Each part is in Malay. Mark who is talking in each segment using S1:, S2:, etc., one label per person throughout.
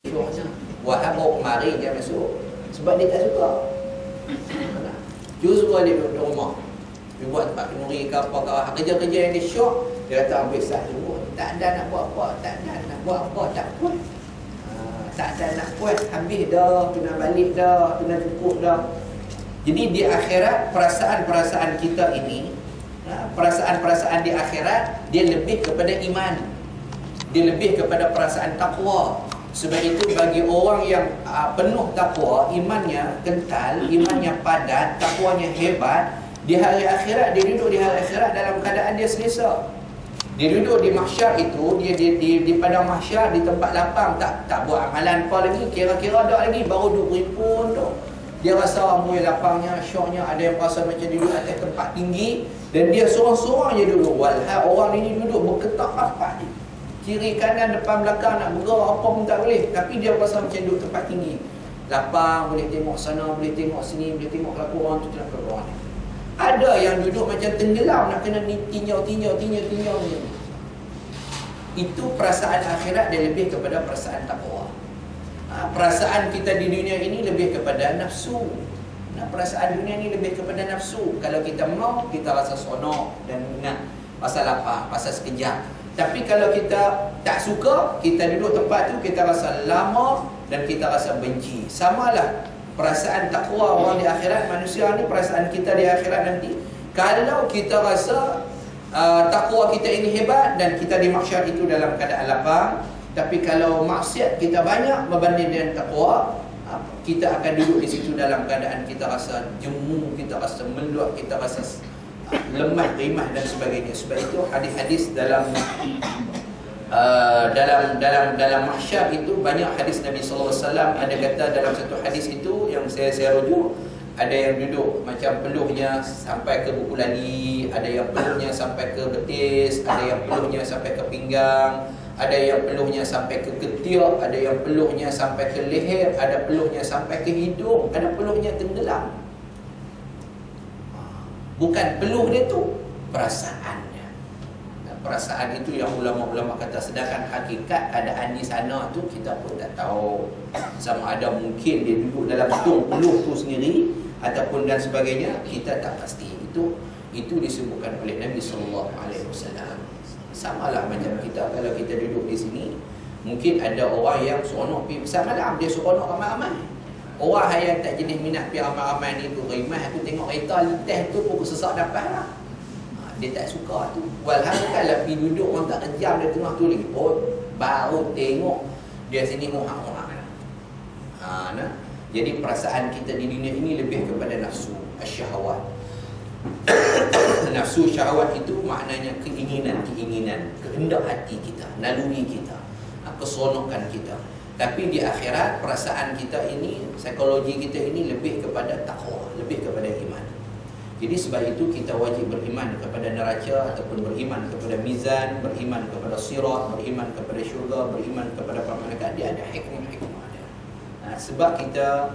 S1: syoknya. Wahabuk mari dia masuk. Sebab dia tak suka. Justru dia duduk rumah. Dia buat tempat kenduri ke apa ke. Kerja-kerja yang dia syok. Dia kata ambil satu. Tak ada nak buat apa. Tak ada nak buat apa. Tak puas. Tak ada nak puas. Habis dah. Kena balik dah. Kena cukup dah. Jadi di akhirat perasaan-perasaan kita ini, perasaan-perasaan di akhirat dia lebih kepada iman. Dia lebih kepada perasaan takwa. Sebab itu bagi orang yang penuh takwa, imannya kental, imannya padat, takwanya hebat, di hari akhirat dia duduk di hari akhirat dalam keadaan dia selesa. Dia duduk di mahsyar itu, dia di padang mahsyar, di tempat lapang, tak buat amalan apa lagi, kira-kira dak lagi, baru duduk beripun tu. Dia rasa amboi lapangnya, syoknya, ada yang rasa macam duduk atas tempat tinggi dan dia seorang-seorang je duduk. Walhal orang ini duduk berketak rapat. Kiri kanan depan belakang nak bergerak apa pun tak boleh, tapi dia rasa macam duduk tempat tinggi. Lapang, boleh tengok sana, boleh tengok sini, boleh tengok laku orang tu, tengok orang ni. Ada yang duduk macam tenggelam, nak kena tinjau. Itu perasaan akhirat dia lebih kepada perasaan takwa. Perasaan kita di dunia ini lebih kepada nafsu. Perasaan dunia ini lebih kepada nafsu. Kalau kita mau, kita rasa seronok dan nak pasal lapar, pasal sekejap. Tapi kalau kita tak suka, kita duduk tempat tu, kita rasa lama dan kita rasa benci. Samalah perasaan takwa orang di akhirat, manusia ni perasaan kita di akhirat nanti. Kalau kita rasa takwa kita ini hebat dan kita di mahsyar itu dalam keadaan lapang, tapi kalau maksiat kita banyak berbanding dengan takwa, kita akan duduk di situ dalam keadaan kita rasa jemu, kita rasa meluap, kita rasa lemah, rimah dan sebagainya. Sebab itu hadis-hadis dalam mahsyar itu banyak hadis Nabi sallallahu alaihi wasallam. Ada kata dalam satu hadis itu yang saya rujuk, ada yang duduk macam peluhnya sampai ke buku lali, ada yang peluhnya sampai ke betis, ada yang peluhnya sampai ke pinggang, ada yang peluhnya sampai ke ketiak, ada yang peluhnya sampai ke leher, ada peluhnya sampai ke hidung, ada peluhnya tenggelam. Bukan peluh dia tu, perasaannya. Perasaan itu yang ulama-ulama kata. Sedangkan hakikat keadaan di sana tu kita pun tak tahu. Sama ada mungkin dia duduk dalam tung peluh tu sendiri ataupun dan sebagainya, kita tak pasti. Itu disebutkan oleh Nabi SAW. Samalah macam kita, kalau kita duduk di sini, mungkin ada orang yang seronok pergi besar malam, dia seronok ramai-ramai. Orang yang tak jenis minat pergi ramai-ramai ni tu, rimah aku tengok kereta lintas tu pun sesak dapat lah. Dia tak suka tu. Walhal kalau pergi duduk orang tak kejam dia tengah tu lagi, baru tengok dia sini muhak-muhak. Jadi perasaan kita di dunia ini lebih kepada nafsu, syahwat. Nafsu syahwat itu maknanya keinginan, kehendak hati kita, naluri kita, keseronokan kita. Tapi di akhirat perasaan kita ini, psikologi kita ini lebih kepada takwa, lebih kepada iman. Jadi sebab itu kita wajib beriman kepada neraca ataupun beriman kepada mizan, beriman kepada sirat, beriman kepada syurga, beriman kepada malaikat. Dia ada hikmah-hikmah dia. Sebab kita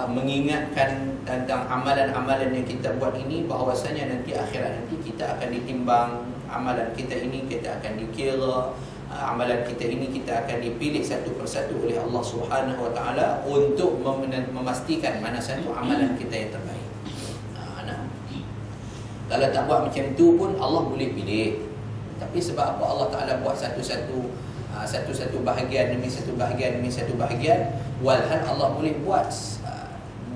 S1: mengingatkan tentang amalan-amalan yang kita buat ini, bahawasanya nanti akhirat nanti kita akan ditimbang amalan kita ini, kita akan dikira amalan kita ini, kita akan dipilih satu persatu oleh Allah Subhanahu Wa Taala untuk memastikan mana satu amalan kita yang terbaik. Kalau tak buat macam tu pun Allah boleh pilih. Tapi sebab apa Allah Taala buat satu-satu bahagian demi satu bahagian demi satu bahagian, walhal Allah boleh buat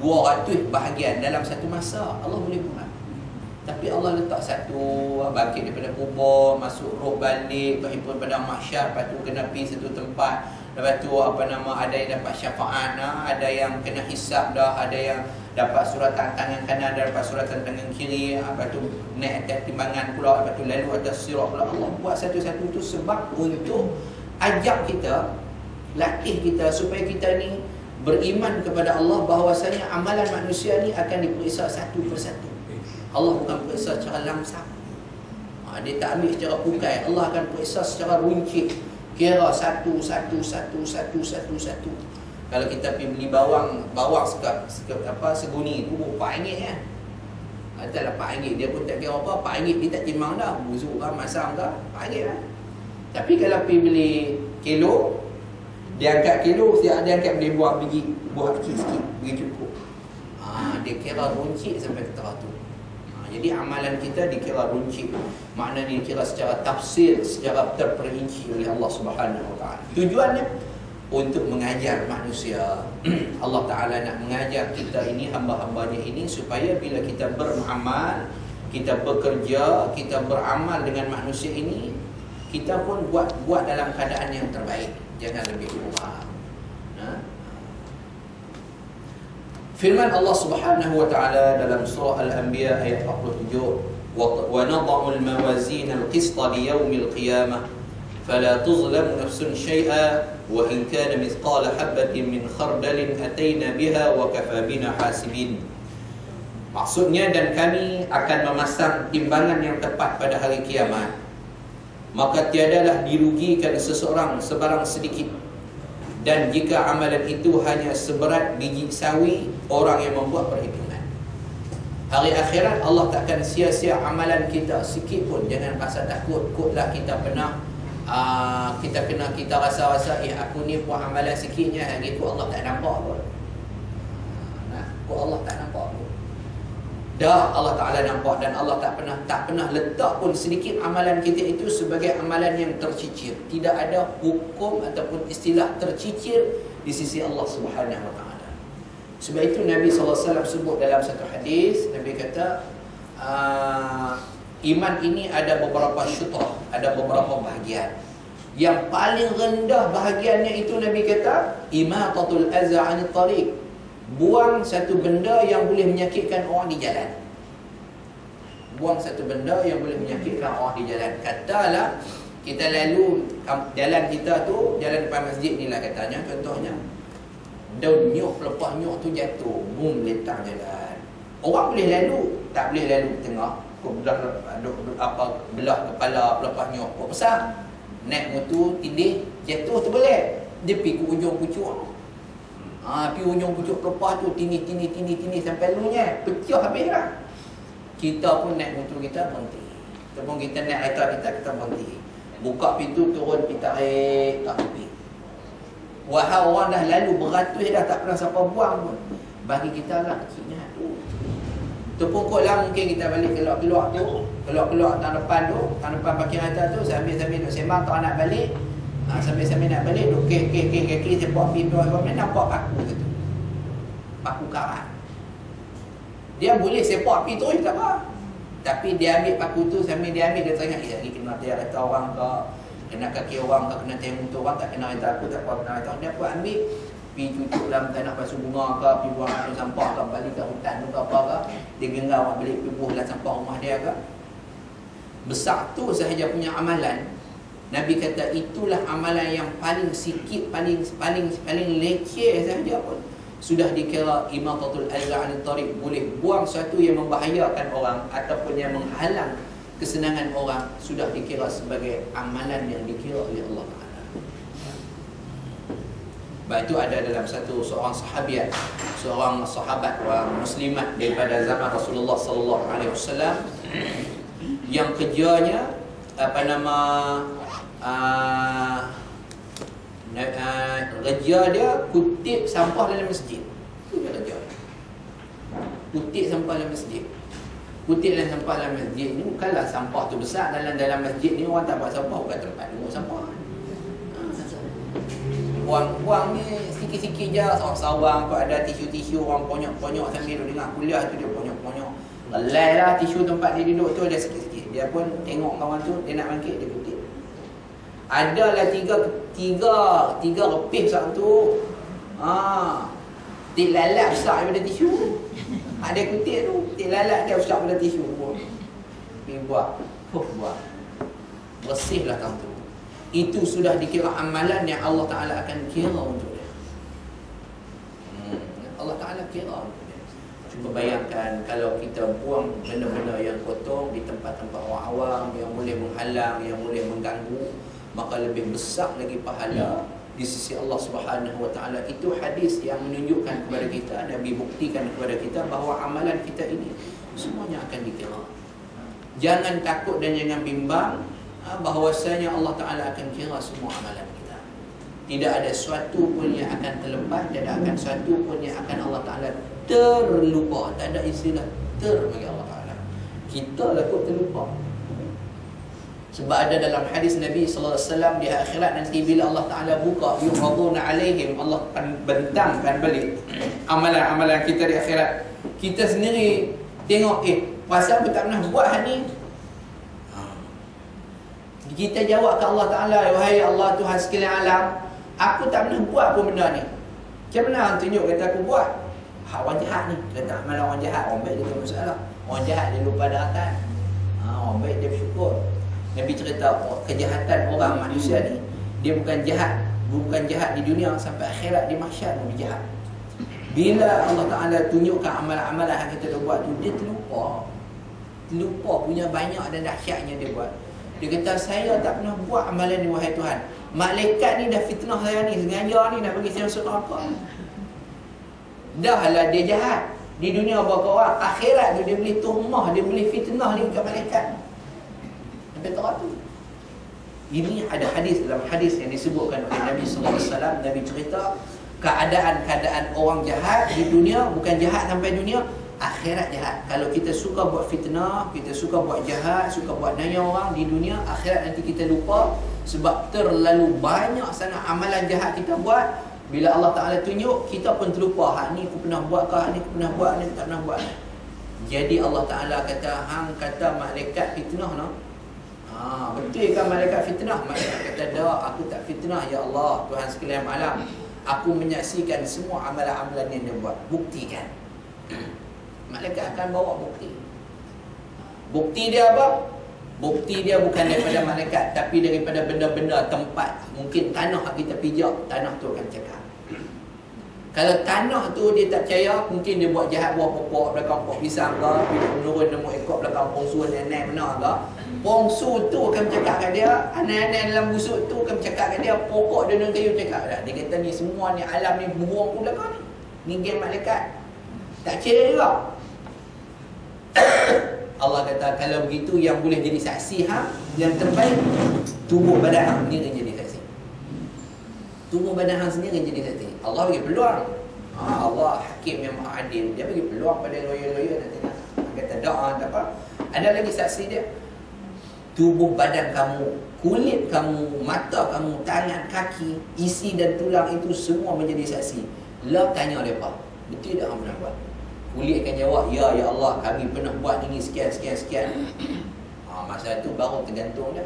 S1: 200 bahagian dalam satu masa, Allah boleh buat. Tapi Allah letak satu, bangkit daripada kubur, masuk roh balik, berhimpun pada mahsyar, lepas tu kena pergi satu tempat, lepas tu ada yang dapat syafaat, ada yang kena hisab dah, ada yang dapat suratan tangan kanan, ada dapat suratan tangan kiri, lepas tu naik atas timbangan pula, lepas tu lalu atas sirat pula. Allah buat satu-satu tu sebab untuk ajak kita, latih kita supaya kita ni beriman kepada Allah bahawasanya amalan manusia ni akan diperiksa satu persatu. Allah bukan periksa secara lamsam. Dia tak ambil secara pukai. Allah akan periksa secara runcit. Kira satu. Kalau kita pergi beli bawang seguni tu RM4 kan. Adalah RM4. Dia pun tak kira apa. RM4 dia tak timbang dah. Busuk ke, masam ke, RM4 lah. Tapi kalau pergi beli kilo, Dia angkat kilo, dia angkat boleh buah biji, buah kecil sikit, bagi cukup. Dia kira runcit sampai ke taraf tu. Jadi amalan kita dikira runcit. Maknanya dikira secara tafsir, secara terperinci oleh Allah Subhanahu Wa Taala. Tujuannya untuk mengajar manusia. Allah Ta'ala nak mengajar kita ini, hamba-hambanya ini, supaya bila kita beramal, kita bekerja, kita beramal dengan manusia ini, kita pun buat dalam keadaan yang terbaik. Jangan lebih kurang. Firman Allah Subhanahu Wa Ta'ala dalam surah Al-Anbiya ayat 47, wa nadha'u al-mawazin al-qista li yawmil qiyamah fala tuzlamu nafsun syai'a wa in kana mithqala habatin min khardalin ataina biha wa kafa bina hasibin. Maksudnya, dan kami akan memasang timbangan yang tepat pada hari kiamat, maka tiadalah dirugikan seseorang sebarang sedikit. Dan jika amalan itu hanya seberat biji sawi, orang yang membuat perhitungan, hari akhirat Allah takkan sia-sia amalan kita sikit pun. Jangan rasa takut. Kotlah kita pernah kita rasa-rasa, aku ni buat amalan sikitnya, hari tu Allah tak nampak pun. Allah tak nampak pun. Dah Allah Ta'ala nampak, dan Allah tak pernah letak pun sedikit amalan kita itu sebagai amalan yang tercicir. Tidak ada hukum ataupun istilah tercicir di sisi Allah Subhanahu Wa Ta'ala. Sebab itu Nabi SAW sebut dalam satu hadis, Nabi kata iman ini ada beberapa syutrah, ada beberapa bahagian. Yang paling rendah bahagiannya itu Nabi kata imatatul aza 'anil tariq, buang satu benda yang boleh menyakitkan orang di jalan. Buang satu benda yang boleh menyakitkan orang di jalan. Katalah kita lalu jalan kita tu, jalan depan masjid ni lah katanya, contohnya daun nyuk, pelepah nyuk tu jatuh, boom, letang jalan. Orang boleh lalu, tak boleh lalu tengah, belah kepala pelepah nyuk. Apa pasal? Naik motor, tindih, jatuh tu boleh. Dia pergi ke ujung pucuk. Pergi ujung pucuk pelepah tu, tini sampai lunya, pecah habis lah. Kita pun naik motor kita berhenti. Ataupun kita naik kereta kita berhenti. Buka pintu, turun, pergi tarik, tak pergi. Wahai orang dah lalu beratus dah, tak pernah siapa buang pun. Bagi kita lah kecilnya tu. Tu pun kot lah mungkin kita balik keluar tu, keluar tahun depan tu, tahun depan parking atas tu, sambil-sambil duk sembang tak nak balik. Sambil-sambil nak balik, duk kek sepak api nampak paku tu, paku karat. Dia boleh sepak api terus tak apa, tapi dia ambil paku tu, sambil dia ambil, dia teringat lagi kena tiar kereta orang ke, kena kaki orang ke, kena tiar motor orang, tak kena kereta aku, tak apa kena kereta. Dia pun ambil, pergi cucuk dalam tanah pasu bunga ke, pergi buang dalam sampah ke, balik ke hutan tu ke apa ke, dia genggam orang balik, pergi buang dalam sampah rumah dia ke. Besar tu sahaja punya amalan. Nabi kata itulah amalan yang paling sikit, paling leceh sahaja pun sudah dikira imatatul azza 'anil tariq, boleh buang sesuatu yang membahayakan orang ataupun yang menghalang kesenangan orang, sudah dikira sebagai amalan yang dikira oleh Allah Taala. Baik, itu ada dalam seorang sahabat orang muslimat daripada zaman Rasulullah sallallahu alaihi wasallam yang kerjanya kerja dia kutip sampah dalam masjid. Itu dia kerja. Kutip sampah dalam masjid. Kutip dan sampah dalam masjid ni bukanlah sampah tu besar. Dalam masjid ni orang tak buat sampah, bukan tempat tunggu sampah. Buang ni sikit-sikit je, sawang-sawang, kalau ada tisu-tisu orang ponyok-ponyok sambil dengar kuliah tu dia ponyok-ponyok. Relai lah tisu tempat dia duduk tu, dia sikit-sikit. Dia pun tengok kawan tu, dia nak bangkit, dia kutip. Adalah tiga repih satu. Tik lalat besar daripada tisu. Ada kutip tu, tik lalat dia besar daripada tisu pun. Pergi buat. Bersihlah kamu tu. Itu sudah dikira amalan yang Allah Ta'ala akan kira untuk dia. Allah Ta'ala kira untuk dia. Cuba bayangkan kalau kita buang benda-benda yang kotor di tempat-tempat orang awam yang boleh menghalang, yang boleh mengganggu, maka lebih besar lagi pahala di sisi Allah Subhanahu Wa Ta'ala. Itu hadis yang menunjukkan kepada kita, Nabi buktikan kepada kita bahawa amalan kita ini semuanya akan dikira. Jangan takut dan jangan bimbang bahawasanya Allah Ta'ala akan kira semua amalan kita. Tidak ada suatu pun yang akan terlepas, tidak akan suatu pun yang akan Allah Ta'ala terlupa. Tak ada istilah bagi Allah Ta'ala. Kita lah kot terlupa. Sebab ada dalam hadis Nabi SAW, di akhirat nanti bila Allah Ta'ala buka, yuhaduna alaihim, Allah akan bentangkan balik amalan-amalan kita di akhirat. Kita sendiri tengok, pasal aku tak pernah buat hal ni. Kita jawab ke Allah Ta'ala, wahai Allah Tuhan sekalian alam, aku tak pernah buat pun benda ni. Macam mana tunjuk kata aku buat? Orang jahat ni, kata amalan orang jahat. Orang baik dia tak masalah. Orang jahat dia lupa daratan. Orang baik dia bersyukur. Nabi cerita kejahatan orang manusia ni, dia bukan jahat di dunia, sampai akhirat di mahsyar pun dia jahat. Bila Allah Ta'ala tunjukkan amalan-amalan yang kita dah buat tu, dia terlupa punya banyak dan dahsyatnya dia buat. Dia kata, saya tak pernah buat amalan ni wahai Tuhan. Malaikat ni dah fitnah saya ni, sengaja ni nak bagi saya masuk neraka. Dah lah dia jahat. Di dunia berapa orang, akhirat tu dia boleh tuhmah, dia boleh fitnah ni ke malaikat. Sampai tu. Ini ada hadis, dalam hadis yang disebutkan oleh Nabi SAW. Nabi cerita keadaan-keadaan orang jahat di dunia, bukan jahat sampai dunia, akhirat jahat. Kalau kita suka buat fitnah, kita suka buat jahat, suka buat naya orang di dunia, akhirat nanti kita lupa. Sebab terlalu banyak sangat amalan jahat kita buat. Bila Allah Ta'ala tunjuk, kita pun terlupa, hak ni aku pernah buat ke, hak ni aku pernah buat, hak ni aku tak pernah buat. Jadi Allah Ta'ala kata, hang kata malaikat fitnah no? Betul kan malaikat fitnah? Malaikat kata, dah, aku tak fitnah ya Allah, Tuhan sekalian alam. Aku menyaksikan semua amalan-amalan yang dia buat. Buktikan. Malaikat akan bawa bukti. Bukti dia apa? Bukti dia bukan daripada malaikat, tapi daripada benda-benda, tempat. Mungkin tanah kita pijak, tanah tu akan cakap. Kalau tanah tu dia tak percaya, mungkin dia buat jahat, buah pokok belakang pokok pisang ke, menurun nemu ekor belakang pongsu nenek benar ke. Pongsu tu akan cakap kat dia, anak-anak dalam busuk tu akan cakap kat dia, pokok dan kayu cakap dah. Dia kata ni semua ni alam ni buang pun belakang ni. Ni game malaikat. Tak percaya juga. Allah kata, kalau begitu yang boleh jadi saksi yang terbaik, tubuh badan hang sendiri jadi saksi. Tubuh badan hang sendiri jadi saksi. Allah bagi peluang. Allah hakim yang maha adil. Dia bagi peluang pada lawyer-lawyer nanti. Kata tak apa. Ada lagi saksi dia. Tubuh badan kamu, kulit kamu, mata kamu, tangan, kaki, isi dan tulang itu semua menjadi saksi. Lah tanya mereka, betul tak hang pernah buat? Kulit akan jawab, ya Allah, kami pernah buat ini sekian. Masa itu baru tergantung dah.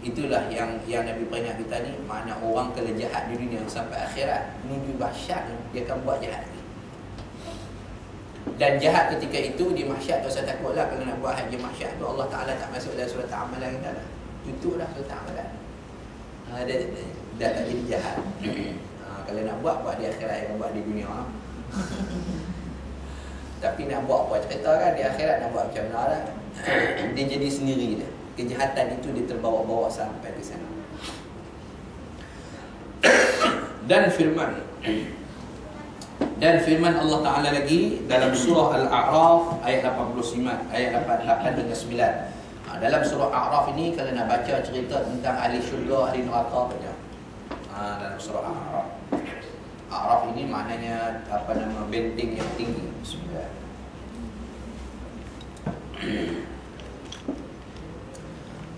S1: Itulah yang Nabi peringat kita ni. Makna orang kalau jahat di dunia sampai akhirat menuju dahsyat, dia akan buat jahat lagi. Dan jahat ketika itu di mahsyar tu, saya takutlah kalau nak buat haji mahsyar tu, Allah Ta'ala tak masuk dalam surat amalan kita dah. Tutup dah surat amalan. Dah tak jadi jahat. Kalau nak buat di akhirat, yang buat di dunia. Tapi nak buat apa cerita kan, di akhirat nak buat macam mana lah. Dia jadi sendiri dah. Kejahatan itu dia terbawa-bawa sampai ke sana. Dan firman Allah Ta'ala lagi dalam surah Al-A'raf ayat 89, ayat 88 hingga 9. Dalam surah Al-A'raf ini, kalau nak baca cerita tentang ahli syurga, ahli neraka, baca dalam surah Al-A'raf. A'raf ini maknanya benteng yang tinggi. Bismillah.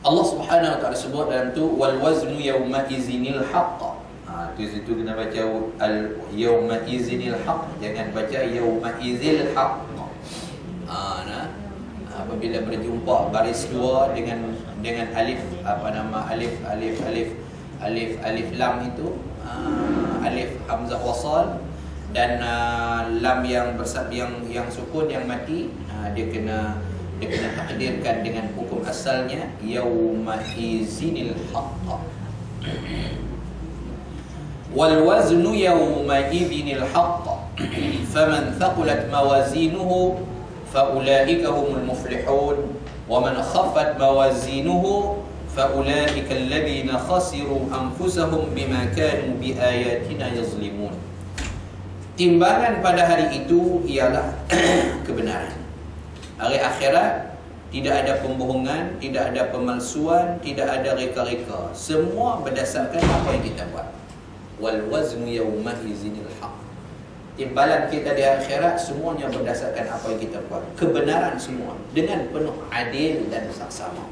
S1: Allah Subhanahu wa Ta'ala sebut dalam tu, wal waznu yawma izinil haqq. Itu kena baca al yawma izinil haqq, jangan baca yawma izil haqq. Apabila berjumpa baris dua dengan alif, alif lam itu, alif hamzah wasal dan lam yang yang sukun, yang mati, dia kena takdirkan dengan hukum asalnya yauma izinil haqq. Wal waznu yauma izinil haqq faman thaqulat mawazinuhu faulaika humul muflihun wa man khaffat mawazinuhu faulaika alladhina khasiru anfusahum bima kanu biayatina yazlimun. Timbangan pada hari itu ialah kebenaran. Hari akhirat tidak ada pembohongan, tidak ada pemalsuan, tidak ada reka-reka. Semua berdasarkan apa yang kita buat. Wal waznu yawma izinil haq. Timbalan kita di akhirat semuanya berdasarkan apa yang kita buat. Kebenaran semua dengan penuh adil dan saksama.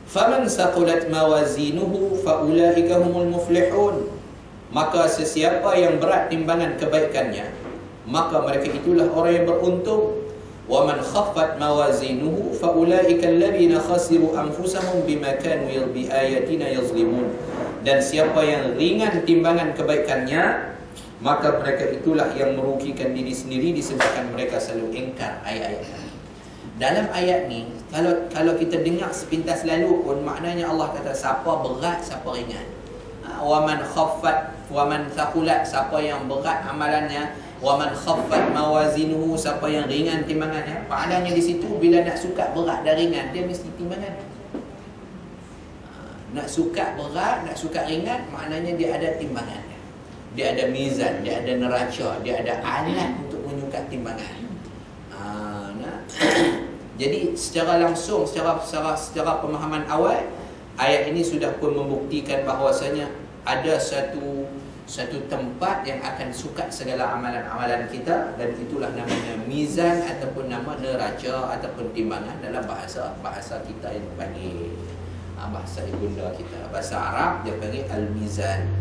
S1: Faman saqulat mawazinuhu faulaika humul muflihun. Maka sesiapa yang berat timbangan kebaikannya, maka mereka itulah orang yang beruntung. Wa man khaffat mawazinuhu faulaika alladhina khasiru anfusahum bima kanu bi ayatina yazlimun. Dan siapa yang ringan timbangan kebaikannya, maka mereka itulah yang merugikan diri sendiri disebabkan mereka selalu ingkar ayat-ayat. Dalam ayat ni, kalau kita dengar sepintas lalu pun, maknanya Allah kata siapa berat, siapa ringan. Wa man khaffat wa man thaqulat, siapa yang berat amalannya. Wa man khaffat mawazinuhu, siapa yang ringan timbangannya. Maknanya di situ bila nak suka berat dan ringan, dia mesti timbangan. Nak suka berat, nak suka ringan, maknanya dia ada timbangannya. Dia ada mizan, dia ada neraca, dia ada alat untuk menyukat timbangan. Jadi secara langsung, secara pemahaman awal, ayat ini sudah pun membuktikan bahawasanya ada satu tempat yang akan sukat segala amalan-amalan kita, dan itulah namanya mizan ataupun nama neraca ataupun timbangan dalam bahasa kita yang panggil bahasa ibunda kita, bahasa Arab dia panggil al-mizan.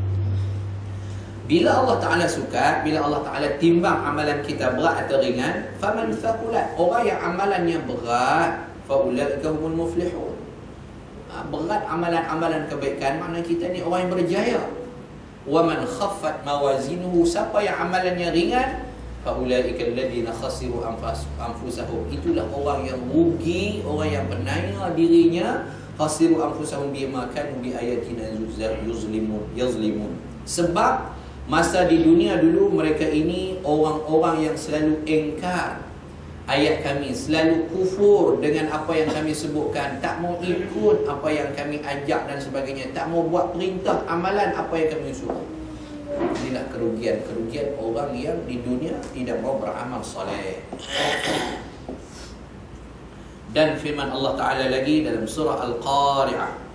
S1: Bila Allah Ta'ala suka, bila Allah Ta'ala timbang amalan kita berat atau ringan, faman thaqulat, orang yang amalannya berat, faulaika humul muflihun. Berat amalan-amalan kebaikan, makna kita ni orang yang berjaya. Wa man khaffat mawazinuhu, siapa yang amalannya ringan, faulaika alladhina khasiru anfusahum, itulah orang yang rugi, orang yang penanya dirinya, khasiru anfusahum bima kanu bi ayatina yazlimun. Sebab masa di dunia dulu mereka ini orang-orang yang selalu ingkar ayat kami, selalu kufur dengan apa yang kami sebutkan, tak mau ikut apa yang kami ajak dan sebagainya, tak mau buat perintah amalan apa yang kami suruh. Inilah kerugian orang yang di dunia tidak mau beramal soleh. Dan firman Allah Ta'ala lagi dalam surah Al-Qari'ah,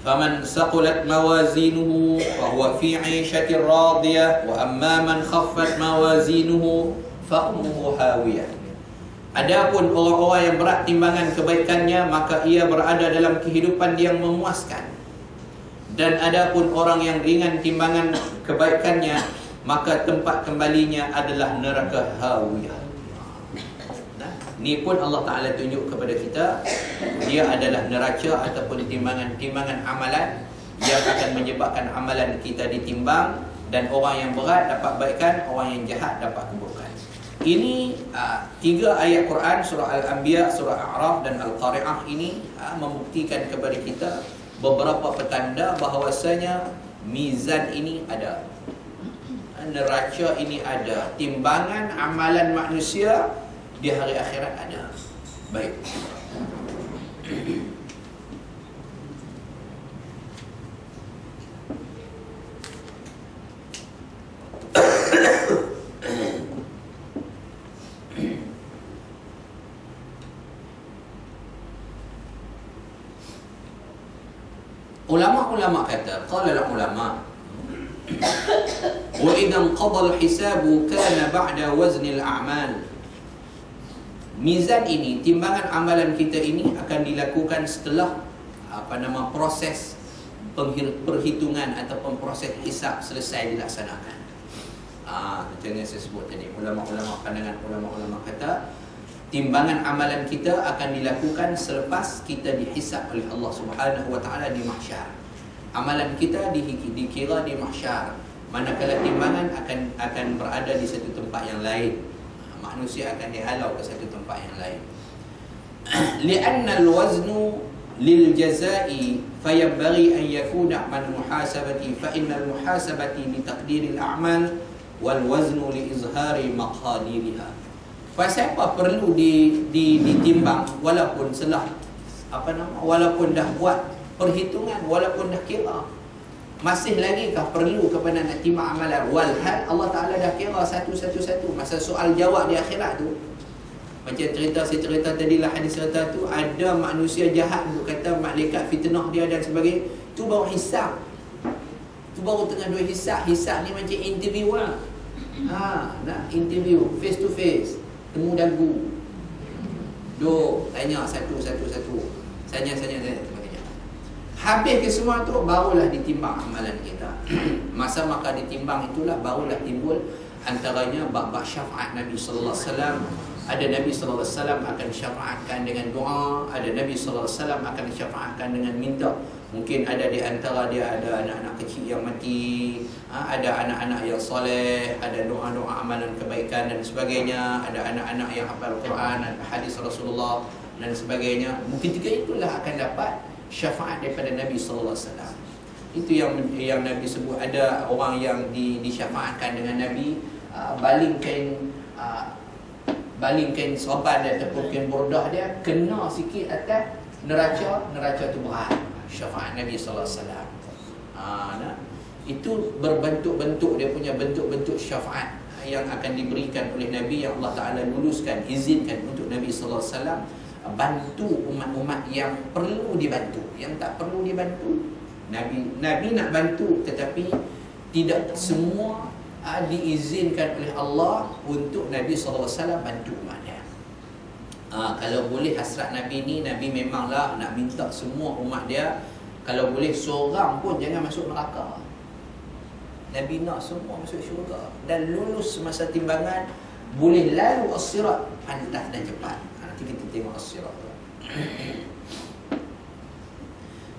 S1: فَمَنْ ثَقُلَتْ مَوَازِينُهُ فَهُوَ فِي عِيشَةٍ رَاضِيَةٍ وَأَمَّا مَنْ خَفَّتْ مَوَازِينُهُ فَأُمُّهُ هَاوِيَةٌ. Adapun orang-orang yang berat timbangan kebaikannya, maka ia berada dalam kehidupan yang memuaskan. Dan adapun orang yang ringan timbangan kebaikannya, maka tempat kembalinya adalah neraka hawiyah. Ni pun Allah Ta'ala tunjuk kepada kita, dia adalah neraca ataupun timbangan amalan yang akan menyebabkan amalan kita ditimbang, dan orang yang berat dapat baikan, orang yang jahat dapat keburukan. Ini 3 ayat Quran, surah Al-Anbiya, surah A'raf dan Al-Qari'ah ini membuktikan kepada kita beberapa petanda bahawasanya mizan ini ada, neraca ini ada, timbangan amalan manusia di hari akhirat ada. Baik. Ulama kata, qala ulama, wa idza qada al-hisabu kana ba'da wazni al-a'mal. Mizan ini, timbangan amalan kita ini akan dilakukan setelah proses perhitungan ataupun proses hisab selesai dilaksanakan. Macam yang saya sebut tadi, pandangan ulama kata timbangan amalan kita akan dilakukan selepas kita dihisab oleh Allah Subhanahu wa taala di mahsyar. Amalan kita dikira di mahsyar, manakala timbangan akan berada di satu tempat yang lain. Manusia akan dihalau ke satu tempat yang lain. Li'anna al-waznu lil jazai fayanbaghi an yakuna man muhasabati fa innal muhasabati li taqdiril a'mal wal waznu li izhari maqadiriha. Pasal apa perlu ditimbang walaupun walaupun dah buat perhitungan, walaupun dah kira, masih lagi kah perlu kepada nak timbang amalan? Walhal Allah Ta'ala dah kira satu-satu. Masa soal jawab di akhirat tu, Macam saya cerita tadi lah, hadis cerita tu, ada manusia jahat duk kata malaikat fitnah dia dan sebagainya. Tu baru hisap. Tu baru tengah dua hisap. Hisap ni macam interview lah. Nak interview face to face, temu dagu, duk tanya satu-satu, Sanya sebagainya. Habis ke semua tu, barulah ditimbang amalan kita. Maka ditimbang itulah barulah timbul antaranya bab syafaat Nabi sallallahu alaihi wasallam. Ada Nabi sallallahu alaihi wasallam akan syafaatkan dengan doa, ada Nabi sallallahu alaihi wasallam akan syafaatkan dengan minta. Mungkin ada di antara dia ada anak-anak kecil yang mati, ada anak-anak yang soleh, ada doa-doa amalan kebaikan dan sebagainya, ada anak-anak yang hafal Quran, ada hadis Rasulullah dan sebagainya. Mungkin tiga itulah akan dapat syafaat daripada Nabi sallallahu alaihi wasallam. Itu yang Nabi sebut. Ada orang yang disyafaatkan dengan Nabi, balingkan sorban dia ataupun kain burdah dia kena sikit atas neraca tu berat. Syafaat Nabi sallallahu alaihi wasallam. Itu berbentuk-bentuk, dia punya bentuk-bentuk syafaat yang akan diberikan oleh Nabi, yang Allah Taala luluskan, izinkan untuk Nabi sallallahu alaihi wasallam bantu umat-umat yang perlu dibantu. Yang tak perlu dibantu, Nabi nak bantu, tetapi tidak semua diizinkan oleh Allah untuk Nabi sallallahu alaihi wasallam bantu umat dia. Kalau boleh hasrat Nabi ni, Nabi memanglah nak minta semua umat dia, kalau boleh seorang pun jangan masuk neraka. Nabi nak semua masuk syurga dan lulus masa timbangan, boleh lalu as-sirat, pantas dan cepat. Nanti kita tengok as-sirat.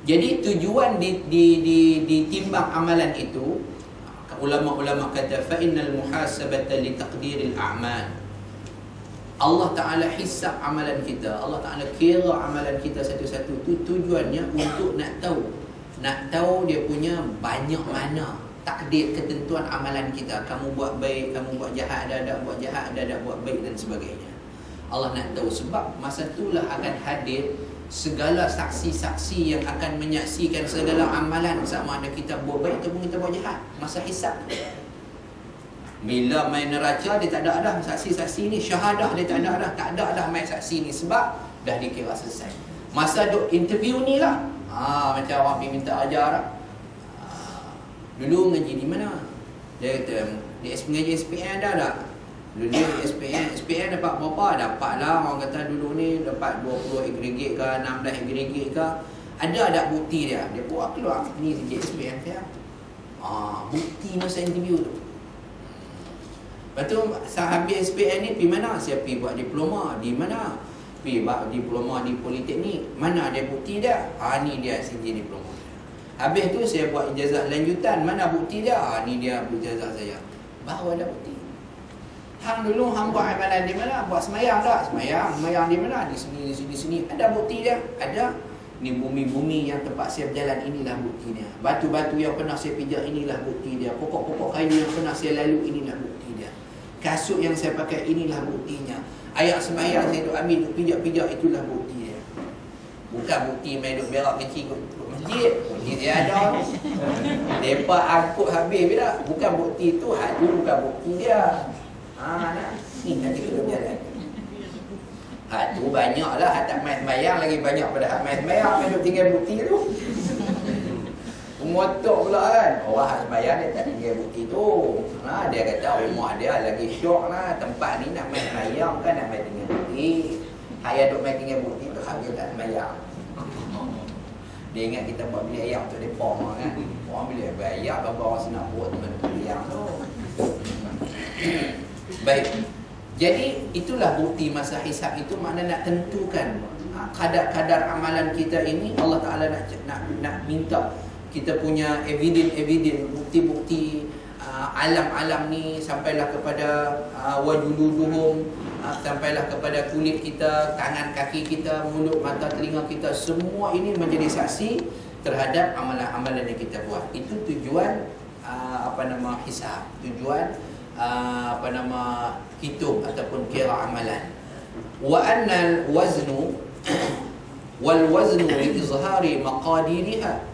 S1: Jadi tujuan ditimbang amalan itu, ulama-ulama kata fa innal muhasabata li taqdiril a'mal. Allah Ta'ala hisap amalan kita, Allah Ta'ala kira amalan kita satu-satu. Tu tujuannya untuk nak tahu dia punya banyak mana takdir ketentuan amalan kita. Kamu buat baik, kamu buat jahat, ada buat jahat, ada buat baik dan sebagainya. Allah nak tahu, sebab masa itulah akan hadir segala saksi-saksi yang akan menyaksikan segala amalan, sama ada kita buat baik ataupun kita buat jahat. Masa hisap, bila main neraca, dia tak ada dah saksi-saksi ni. Syahadah dia tak ada dah main saksi ni, sebab dah dikira selesai. Masa duk interview ni lah, macam orang pergi minta ajar lah. Dulu mengaji di mana? Dia kata di mengaji SPN dah tak? Dulu dia SPN dapat berapa? Dapat lah, orang kata dulu ni dapat 20 aggregate ke 16 aggregate ke. Ada tak bukti dia? Dia buat keluar ni sikit SPN saya. Bukti masa interview tu. Lepas tu habis SPN ni pergi mana? Saya pergi buat diploma. Di mana? Pergi buat diploma di Politeknik. Mana ada bukti dia? Ni dia sini diploma. Habis tu saya buat ijazah lanjutan. Mana bukti dia? Ni dia ijazah saya. Baru ada bukti. Hang dulu hang buat amalan di mana? Buat semayang tak? Semayang di mana? Di sini. Ada bukti dia? Ada. Ni bumi-bumi yang tempat saya berjalan, inilah buktinya. Batu-batu yang pernah saya pijak, inilah bukti dia. Pokok-pokok kayu yang pernah saya lalu, inilah bukti dia. Kasut yang saya pakai, inilah buktinya. Ayat semayang saya duk ambil, duk pijak-pijak, itulah bukti dia. Bukan bukti main duk berak kecil kat masjid. Bukti dia ada. Mereka angkut habis bila. Bukan bukti tu, itu bukan bukti dia. Ni nanti kita berjalan. Tu banyaklah hatta main semayang lagi banyak pada hak main semayang. Main duk tinggal bukti tu. Mengotok pula kan. Orang hak semayang dia tak tinggal bukti tu. Dia kata rumah dia lagi syok lah. Tempat ni nak main semayang kan, nak main tinggal bukti. Hak yang duk main tinggal bukti tu hak dia tak semayang. Dia ingat kita buat bilik ayam untuk depong kan. Orang bilik ayam, berapa orang senang buat teman ayam tu. Baik. Jadi itulah bukti masa hisab itu, makna nak tentukan kadar-kadar amalan kita ini. Allah Ta'ala nak minta kita punya evidence, bukti-bukti alam-alam ni, sampailah kepada wajuluduhum, sampailah kepada kulit kita, tangan kaki kita, mulut, mata, telinga kita. Semua ini menjadi saksi terhadap amalan-amalan yang kita buat. Itu tujuan hisab, tujuan hitung ataupun kira amalan. Wa annal waznu wal waznu li izhari maqadiriha.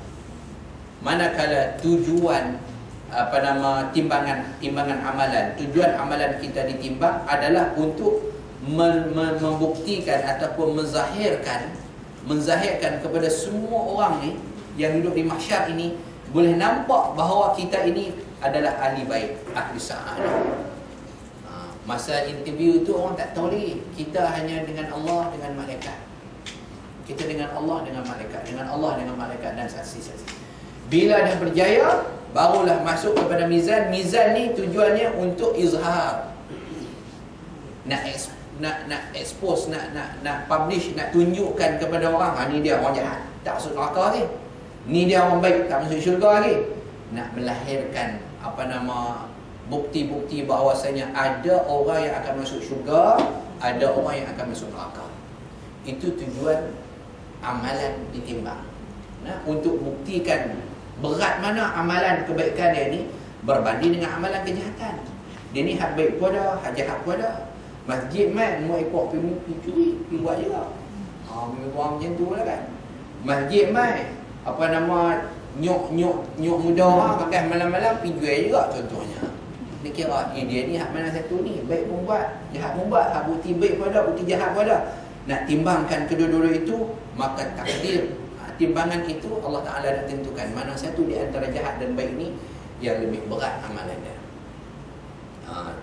S1: Manakala tujuan timbangan amalan, tujuan amalan kita ditimbang adalah untuk membuktikan ataupun menzahirkan kepada semua orang ni yang duduk di mahsyar ini, boleh nampak bahawa kita ini adalah ahli baik, ahli sa'adah. Masa interview itu orang tak tahu lagi, kita hanya dengan Allah, dengan malaikat. Kita dengan Allah, dengan malaikat, dengan Allah, dengan malaikat dan saksi-saksi. Bila dah berjaya, barulah masuk kepada mizan. Mizan ni tujuannya untuk izhar, nak expose, nak publish, nak tunjukkan kepada orang, ni dia orang jahat, tak masuk neraka lagi. Ni dia orang baik, tak masuk syurga lagi. Nak melahirkan bukti-bukti bahawasanya ada orang yang akan masuk syurga, ada orang yang akan masuk neraka. Itu tujuan amalan ditimbang. Untuk buktikan berat mana amalan kebaikan dia ni berbanding dengan amalan kejahatan. Dia ni hak baik pun ada, hak jahat pun ada. Masjid man, mau ikut pergi curi, pergi buat juga. Orang macam tu lah kan. Masjid man, nyok muda orang pakai malam-malam pergi jual juga contohnya. Dia kira dia ni hak mana satu ni, baik pun buat, jahat pun buat, hak bukti baik pun ada, bukti jahat pun ada. Nak timbangkan kedua-dua itu, maka takdir, timbangan itu Allah Ta'ala nak tentukan mana satu di antara jahat dan baik ni yang lebih berat amalan dia.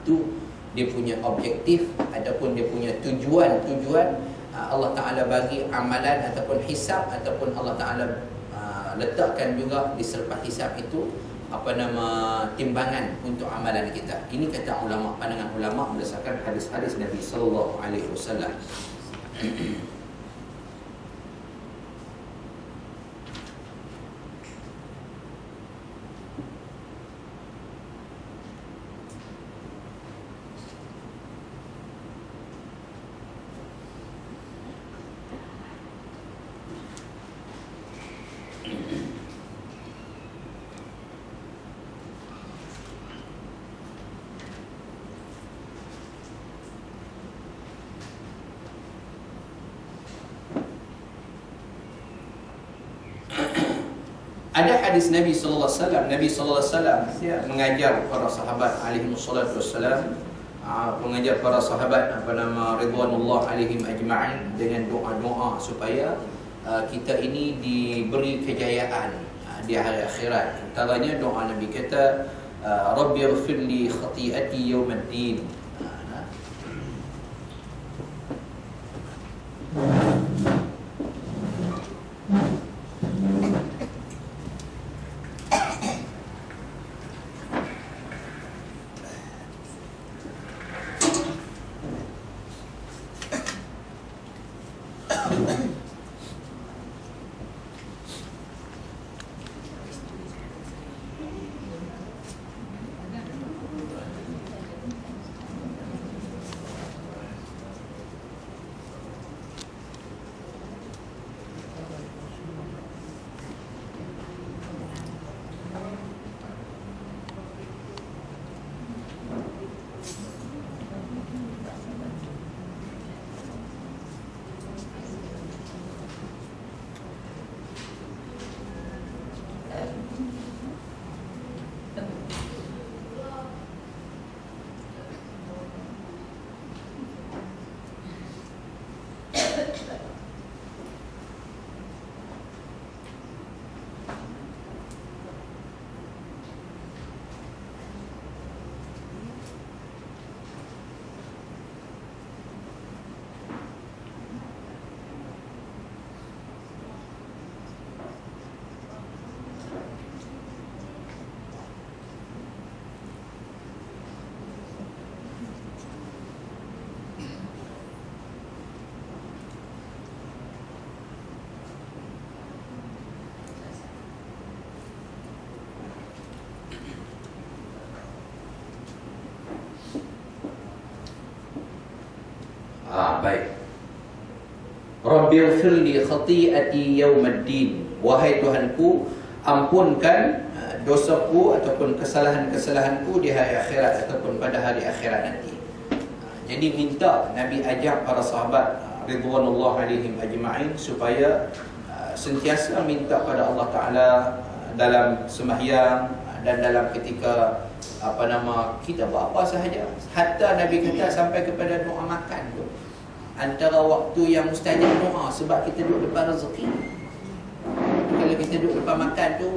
S1: Itu dia punya objektif, adapun dia punya tujuan Allah Ta'ala bagi amalan ataupun hisab, ataupun Allah Ta'ala letakkan juga di selepas hisab itu timbangan untuk amalan kita. Ini kata ulama, pandangan ulama berdasarkan hadis-hadis Nabi sallallahu alaihi wasallam. Ada hadis Nabi sallallahu alaihi wasallam, Nabi sallallahu alaihi wasallam mengajar para sahabat alaihi wassalatu wassalam, mengajar para sahabat ridwanullah alaihim ajma'in dengan doa-doa supaya kita ini diberi kejayaan di hari akhirat. Antaranya doa Nabi kata, Rabbi ighfirli khati'ati yawmaddin. Baik. Rabbighfirli khati'ati yawmaddin. Wahai Tuhanku, ampunkan dosaku ataupun kesalahan-kesalahanku di hari akhirat ataupun pada hari akhirat nanti. Jadi minta Nabi ajak para sahabat ridwanullah alaihim ajma'in supaya sentiasa minta pada Allah Ta'ala dalam sembahyang dan dalam ketika kita buat apa sahaja. Hatta Nabi kata sampai kepada doa makan tu, antara waktu yang mustajab doa, sebab kita duduk depan rezeki. Kalau kita duduk depan makan tu,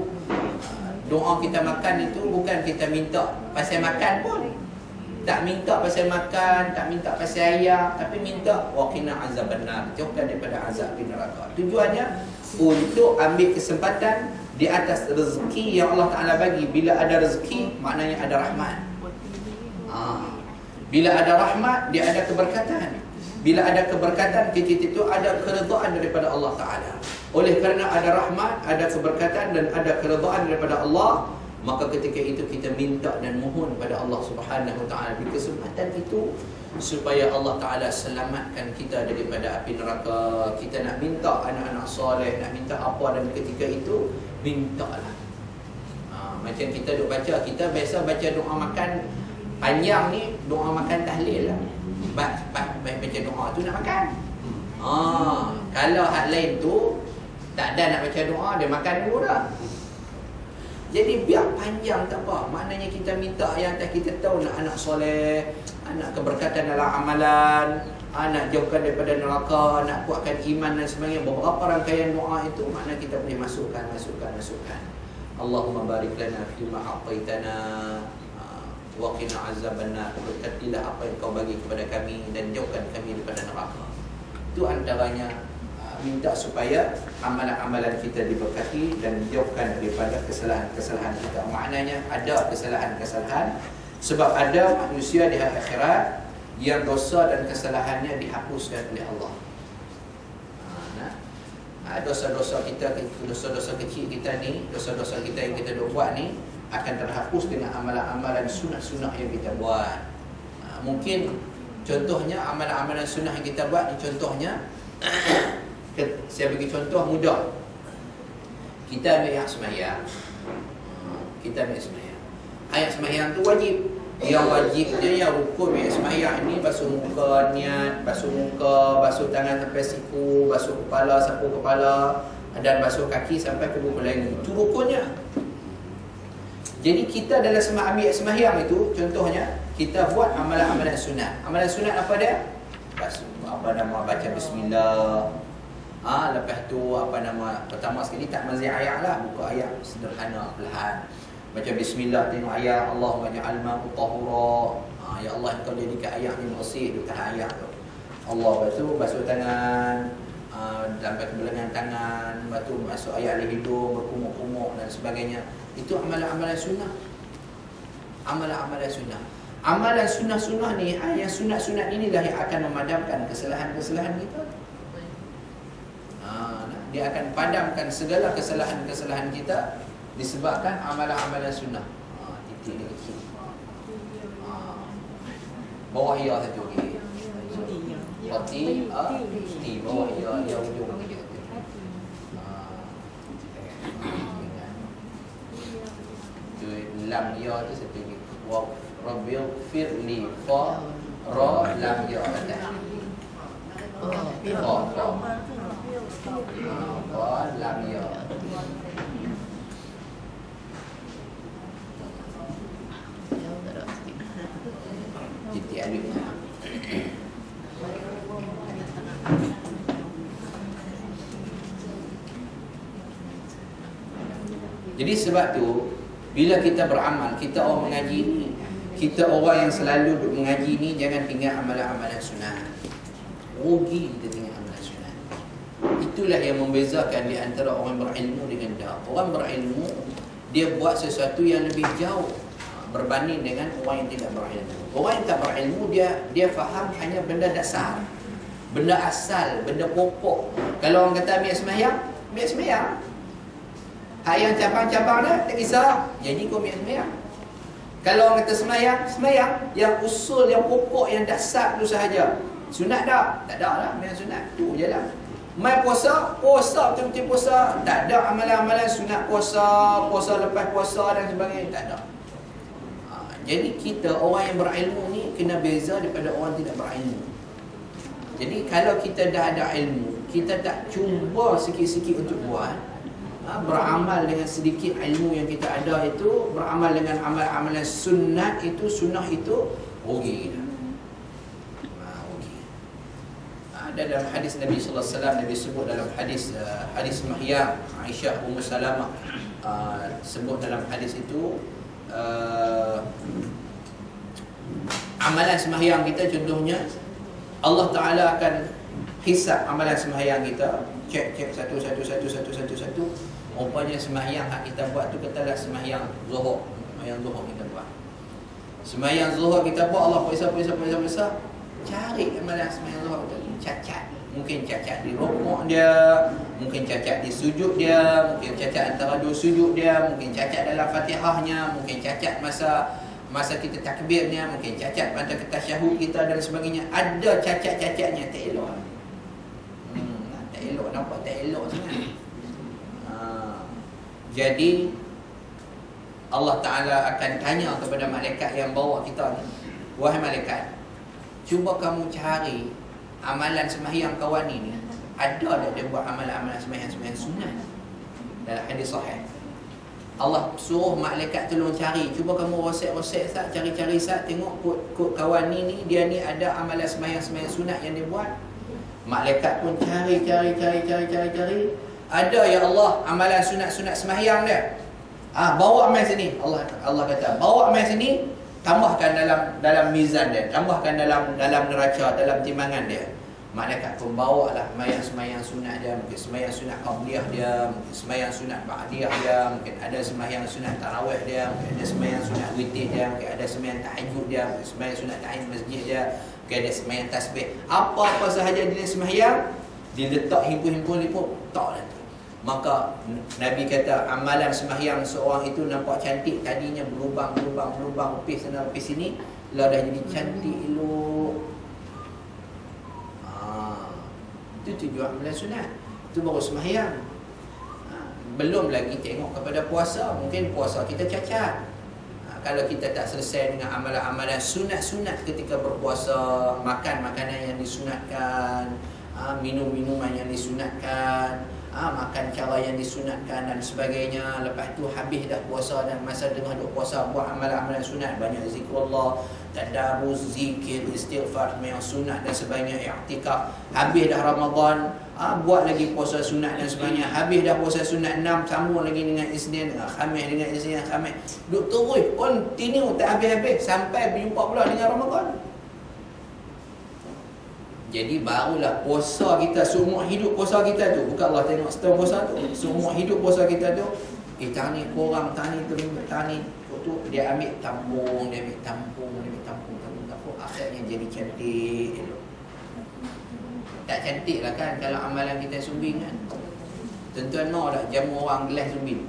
S1: doa kita makan itu bukan kita minta pasal makan pun. Tak minta pasal makan, tak minta pasal ayam, tapi minta waqina azabannar, jauhkan daripada azab di neraka. Tujuannya untuk ambil kesempatan di atas rezeki yang Allah Ta'ala bagi. Bila ada rezeki, maknanya ada rahmat. Bila ada rahmat, dia ada keberkatan. Bila ada keberkatan, itu ada keredaan daripada Allah Ta'ala. Oleh kerana ada rahmat, ada keberkatan dan ada keredaan daripada Allah, maka ketika itu kita minta dan mohon pada Allah Subhanahu Wa Ta'ala di kesempatan itu, supaya Allah Ta'ala selamatkan kita daripada api neraka. Kita nak minta anak-anak soleh, nak minta apa, dan ketika itu mintalah. Macam kita duk baca, kita biasa baca doa makan panjang ni, doa makan tahlil lah. Baca doa tu nak makan. Kalau hak lain tu tak ada nak baca doa, dia makan dulu dah. Jadi biar panjang tak apa. Maknanya kita minta yang tak kita tahu, nak anak soleh, nak keberkatan dalam amalan, nak jauhkan daripada neraka, nak kuatkan iman dan sebagainya. Beberapa rangkaian doa itu makna kita boleh masukkan. Allahumma barik lana fima a'taitana wa qina azabannar. Berkatilah apa yang kau bagi kepada kami dan jauhkan kami daripada neraka. Itu antaranya minta supaya amalan-amalan kita diberkati dan dijauhkan daripada kesalahan-kesalahan kita. Maknanya ada kesalahan-kesalahan, sebab ada manusia di hari akhirat yang dosa dan kesalahannya dihapuskan oleh Allah. Dosa-dosa kita, dosa-dosa kecil kita ni, dosa-dosa kita yang kita buat ni akan terhapus dengan amalan-amalan sunat-sunat yang kita buat. Mungkin contohnya amalan-amalan sunat yang kita buat ni, contohnya saya bagi contoh mudah. Kita ambil ayat sembahyang. Ayat sembahyang tu wajib. Yang wajibnya, yang rukun ayat sembahyang ni basuh muka, niat, basuh muka, basuh tangan sampai siku, basuh kepala, sapu kepala, dan basuh kaki sampai ke buku lain. Itu rukunnya. Jadi kita dalam ambil ayat sembahyang itu, contohnya kita buat amalan-amalan sunat. Amalan sunat apa dia? Basuh, baca bismillah. Lepas tu pertama sekali tak mazih ayat lah, buka ayat sederhana perlahan. Baca bismillah, tengok ayat Allahumma ja'al ma'u tahura. Ya Allah, engkau jadikan ayat ni bersih di tahan ayat tu. Allah, lepas tu basuh tangan sampai ke belengan tangan, lepas tu masuk ayat di hidung, berkumuk-kumuk dan sebagainya. Itu amalan-amalan sunnah. Amalan-amalan sunnah. Amalan sunnah-sunnah ni, yang sunat-sunat inilah yang akan memadamkan kesalahan-kesalahan kita. Dia akan padamkan segala kesalahan-kesalahan kita disebabkan amalan-amalan sunnah. Titik ni kecil. Bawah ya satu lagi. Ti bawah ya ujung. Lam ya tu satu lagi. Wa rabbil firli fa ra lam ya dah. Lam ya. Titik alif. Jadi sebab tu bila kita beramal, kita orang mengaji ni, kita orang yang selalu duk mengaji ni, jangan tinggal amalan-amalan sunat. Rugi kita tinggal amalan sunat. Itulah yang membezakan di antara orang berilmu dengan tak. Orang berilmu, dia buat sesuatu yang lebih jauh berbanding dengan orang yang tidak berilmu. Orang yang tak berilmu, dia faham hanya benda dasar, benda asal, benda pokok. Kalau orang kata ambil sembahyang, ambil sembahyang. Hak yang cabang-cabang dah tak kisah. Jadi kau ambil sembahyang. Kalau orang kata sembahyang, sembahyang yang usul, yang pokok, yang dasar tu sahaja. Sunat tak? Tak ada lah yang sunat. Tu je lah. Mai puasa, betul-betul puasa. Tak ada amalan-amalan sunat puasa, puasa lepas puasa dan sebagainya. Tak ada. Jadi kita orang yang berilmu ni kena beza daripada orang tidak berilmu. Jadi kalau kita dah ada ilmu, kita tak cuba sikit-sikit untuk buat, beramal dengan sedikit ilmu yang kita ada itu, beramal dengan amal-amalan sunat itu, sunnah itu, rugi kita. Rugi. Ada dalam hadis Nabi sallallahu alaihi wasallam, Nabi sebut dalam hadis Mahyam, Aisyah Ummu Salamah sebut dalam hadis itu, amalan sembahyang kita contohnya, Allah Ta'ala akan hisab amalan sembahyang kita, cek satu. Rupanya sembahyang hak kita buat tu katalah sembahyang zuhur, kita buat. Sembahyang zuhur kita buat, Allah periksa, cari amalan sembahyang zuhur tu, cacat. Mungkin cacat di rukuk dia, mungkin cacat di sujud dia, mungkin cacat antara dua sujud dia, mungkin cacat dalam Fatihahnya, mungkin cacat masa kita takbirnya, mungkin cacat pada tasyahud kita dan sebagainya. Ada cacat-cacatnya, tak elok. Tak elok, nampak tak elok sangat. Jadi Allah Ta'ala akan tanya kepada malaikat yang bawa kita ni, wahai malaikat, cuba kamu cari amalan sembahyang kawan ni, ada tak dia buat amalan-amalan sembahyang sunat? Dalam hadis sahih, Allah suruh malaikat tolong cari, cuba kamu rosek-rosek sat, cari-cari sat, tengok kod kawan ni dia ni ada amalan sembahyang sunat yang dia buat. Malaikat pun cari. Ada ya Allah amalan sunat sembahyang dia. Bawa mai sini. Allah kata, bawa mai sini, tambahkan dalam mizan dia, tambahkan dalam neraca, dalam timbangan dia. Malaikat pun bawa lah sembahyang sunat dia, mungkin sembahyang sunat qabliyah dia, mungkin sembahyang sunat ba'diyah dia, mungkin ada sembahyang sunat tarawih dia, mungkin ada sembahyang sunat witir dia, mungkin ada sembahyang tahajud dia, mungkin sembahyang sunat tahiyat masjid dia, mungkin ada sembahyang tasbih. Apa-apa sahaja jenis sembahyang diletak himpun-himpun tak lah tu. Maka Nabi kata amalan sembahyang seorang itu nampak cantik, tadinya berlubang, lepis sana lepis sini, lah dah jadi cantik elok. Itu tujuan amalan sunat. Itu baru sembahyang. Belum lagi tengok kepada puasa. Mungkin puasa kita cacat. Kalau kita tak selesai dengan amalan-amalan sunat-sunat ketika berpuasa, makan makanan yang disunatkan, minum minuman yang disunatkan, makan cara yang disunatkan dan sebagainya. Lepas tu habis dah puasa dan masa tengah duk puasa buat amalan-amalan sunat, banyak zikrullah, tadarus, zikir, istighfar yang sunat dan sebagainya, i'tikaf. Habis dah Ramadan, buat lagi puasa sunat dan sebagainya. Habis dah puasa sunat 6, sambung lagi dengan Isnin, Khamis dengan Isnin, Khamis. Duk terus continue tak habis-habis sampai berjumpa pula dengan Ramadan. Jadi barulah puasa kita, seumur hidup puasa kita tu, bukan Allah tengok setahun puasa tu, seumur hidup puasa kita tu, tahun ni kurang, tahun ni terima, tahun ni tu, dia ambil tampung, akhirnya jadi cantik elok. Tak cantik lah kan kalau amalan kita sumbing kan. Tuan-tuan mau tak jamu orang gelas sumbing?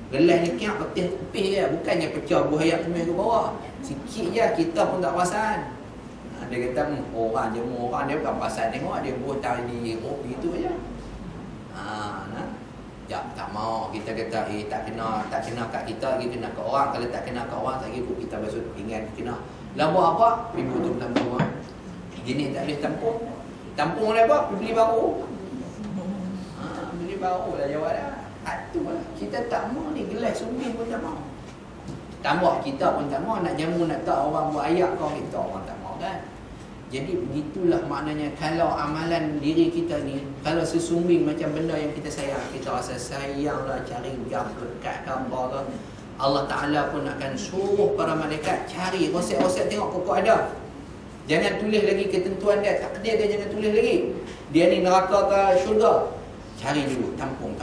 S1: Gelas ni kiak putih-putih je, bukannya pecah buah ayak semua ke bawah. Sikit je, kita pun tak perasan. Dia kata orang jamu orang, dia bukan perasan tengok, dia buah tali gitu aja. Tak mau, kita kata tak kena kat kita lagi, kena kat orang. Kalau tak kena kat orang, tak ikut kita besok ingat kena. Lah buat apa? Ibu tu tampung orang. Jenis tak boleh tampung. Tampung oleh apa? Beli baru. Beli baru lah jawab dah. Tu lah. Kita tak mau ni, gelas sumbing pun tak mau. Tambah kita pun tak mau, nak jamu nak tak orang buat ayak kau, kita orang tak mau kan. Jadi begitulah maknanya kalau amalan diri kita ni, kalau sesumbing macam benda yang kita sayang, kita rasa sayang lah, cari jam dekat gambar ke, Allah Ta'ala pun akan suruh para malaikat cari, rosek-rosek tengok pokok ada. Jangan tulis lagi ketentuan dia, takdir dia jangan tulis lagi. Dia ni neraka ke syurga, cari dulu, tampung.